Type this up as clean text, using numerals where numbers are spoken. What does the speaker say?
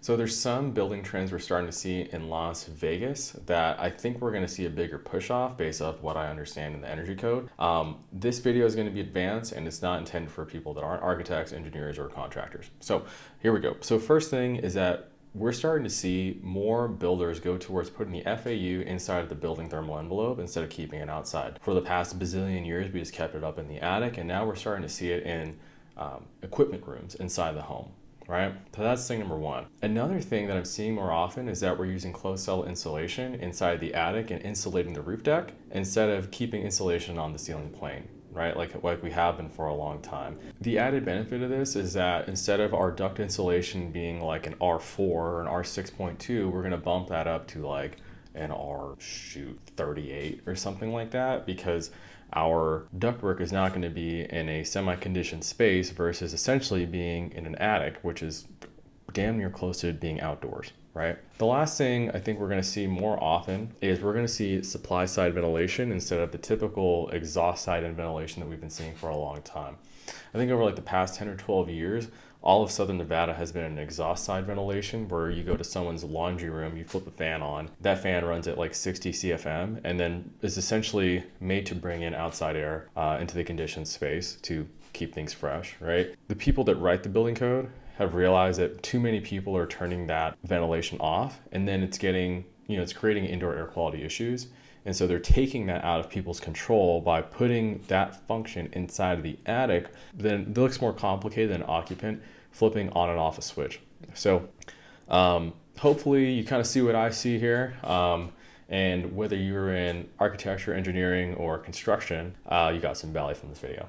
So there's some building trends we're starting to see in Las Vegas that I think we're going to see a bigger push off based off what I understand in the energy code. This video is going to be advanced and it's not intended for people that aren't architects, engineers, or contractors. So here we go. So first thing is that we're starting to see more builders go towards putting the FAU inside of the building thermal envelope instead of keeping it outside. For the past bazillion years, we just kept it up in the attic, and now we're starting to see it in equipment rooms inside the home. Right? So that's thing number one. Another thing that I'm seeing more often is that we're using closed cell insulation inside the attic and insulating the roof deck instead of keeping insulation on the ceiling plane, right? Like we have been for a long time. The added benefit of this is that instead of our duct insulation being like an R4 or an R6.2, we're gonna bump that up to like an R38 or something like that, because our ductwork is not going to be in a semi-conditioned space versus essentially being in an attic, which is damn near close to being outdoors, right? The last thing I think we're going to see more often is we're going to see supply side ventilation instead of the typical exhaust side ventilation that we've been seeing for a long time. I think over like the past 10 or 12 years, all of Southern Nevada has been an exhaust side ventilation where you go to someone's laundry room, you flip the fan on, that fan runs at like 60 CFM and then is essentially made to bring in outside air into the conditioned space to keep things fresh, right? The people that write the building code have realized that too many people are turning that ventilation off, and then it's getting, it's creating indoor air quality issues. And so they're taking that out of people's control by putting that function inside of the attic. Then it looks more complicated than an occupant flipping on and off a switch. So hopefully you kind of see what I see here. And whether you're in architecture, engineering, or construction, you got some value from this video.